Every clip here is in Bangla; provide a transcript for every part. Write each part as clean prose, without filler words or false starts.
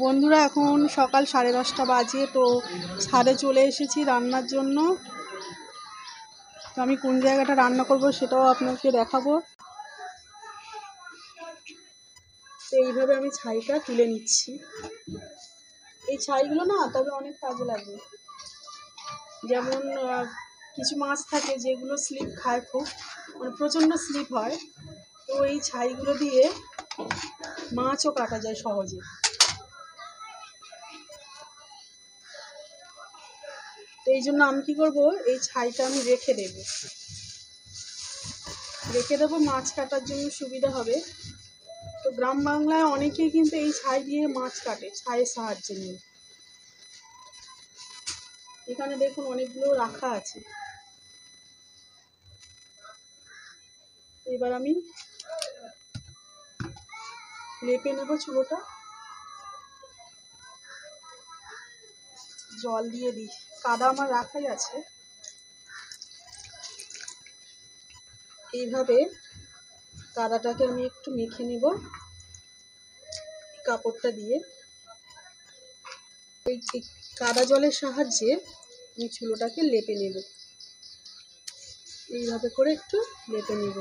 বন্ধুরা এখন সকাল 10:30 বাজে। তো ছাদে চলে এসেছি রান্নার জন্য। তো আমি কোন জায়গাটা রান্না করব সেটাও আপনাকে দেখাবো। তো এইভাবে আমি ছাইটা তুলে নিচ্ছি। এই ছাইগুলো না তবে অনেক কাজে লাগে। যেমন কিছু মাছ থাকে যেগুলো স্লিপ খায়, খুব মানে প্রচণ্ড স্লিপ হয়, তো এই ছাইগুলো দিয়ে মাছও কাটা যায় সহজে। তো এই জন্য আমি কী করবো, এই ছাইটা আমি রেখে দেবো মাছ কাটার জন্য সুবিধা হবে। তো গ্রাম বাংলায় অনেকেই কিন্তু এই ছাই দিয়ে মাছ কাটে, ছাইয়ের সাহায্যে নিয়ে। এখানে দেখুন অনেকগুলো রাখা আছে। এবার আমি লেপে নেব চুলোটা, জল দিয়ে দিই। কাদা আমার রাখাই আছে। এইভাবে কাদাটাকে আমি একটু মেখে নেব কাপড়টা দিয়ে। এই কাদা জলের সাহায্যে আমি চুলোটাকে লেপে নেব। এইভাবে করে একটু লেপে নেব।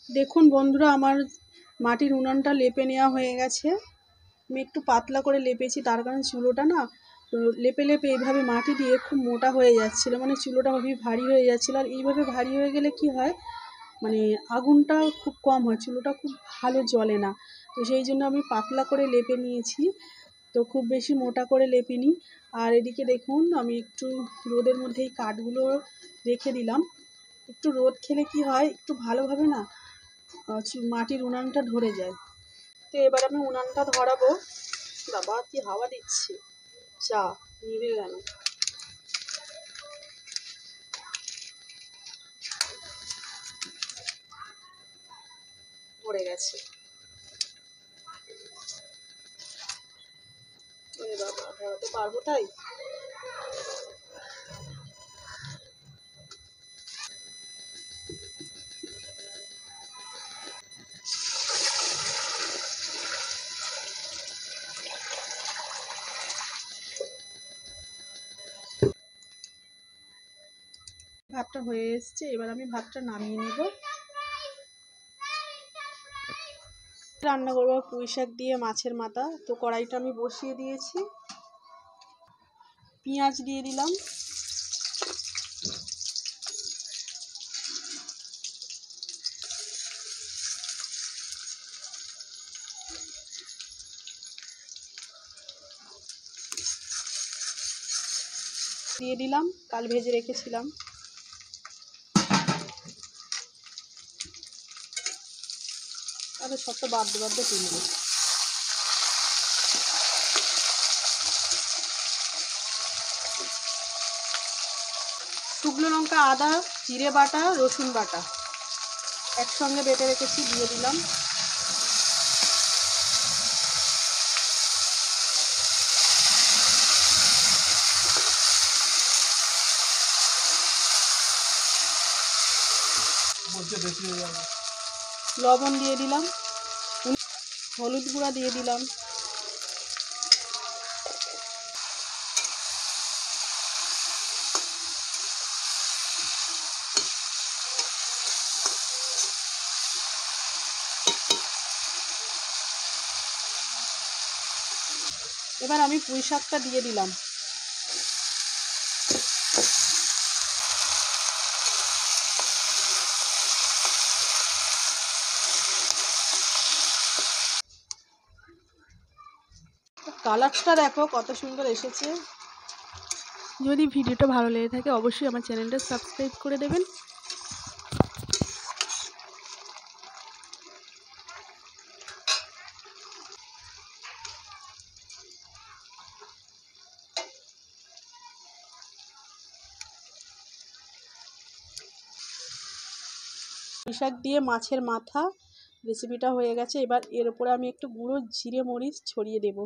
দেখুন বন্ধুরা, আমার মাটির উনুনটা লেপে নেওয়া হয়ে গেছে। আমি একটু পাতলা করে লেপেছি, তার কারণ চুলোটা না লেপে এইভাবে মাটি দিয়ে খুব মোটা হয়ে যাচ্ছিল, মানে চুলোটা খুবই ভারী হয়ে যাচ্ছিল। আর এইভাবে ভারী হয়ে গেলে কি হয়, মানে আগুনটা খুব কম হয়, চুলোটা খুব ভালো জ্বলে না। তো সেই জন্য আমি পাতলা করে লেপে নিয়েছি, তো খুব বেশি মোটা করে লেপিনি। আর এদিকে দেখুন আমি একটু রোদের মধ্যে এই কাঠগুলো রেখে দিলাম। একটু রোদ খেলে কি হয়, একটু ভালোভাবে না মাটির উনানটা ধরে যায়। তো এবার আমি উনানটা ধরাবো। বাবা কি হাওয়া দিচ্ছে, চা নিভে গেল। পড়ে গেছে। বাবা ধরাতে পারবো তাই। ভাতটা হয়ে এসছে, এবার আমি ভাতটা নামিয়ে নেব। রান্না করবো পুঁই শাক দিয়ে মাছের মাথা। তো কড়াইটা আমি বসিয়ে দিয়েছি, পেঁয়াজ দিয়ে দিলাম, দিয়ে দিলাম কাল ভেজে রেখেছিলাম। তাহলে সবটা বাধ্য তুলবো। শুকনো লঙ্কা, আদা, জিরে বাটা, রসুন বাটা একসঙ্গে বেটে রেখেছি, দিয়ে দিলাম। লবণ দিয়ে দিলাম, হলুদ গুঁড়া দিয়ে দিলাম, এবার আমি পুঁই শাকটা দিয়ে দিলাম। কালারটা দেখো কত সুন্দর এসেছে। যদি ভিডিওটা ভালো লেগে থাকে অবশ্যই আমার চ্যানেলটা সাবস্ক্রাইব করে দেবেন। পুঁই শাক দিয়ে মাছের মাথা রেসিপিটা হয়ে গেছে। এবার এর উপরে আমি একটু গুঁড়ো জিরে মরিচ ছড়িয়ে দেব।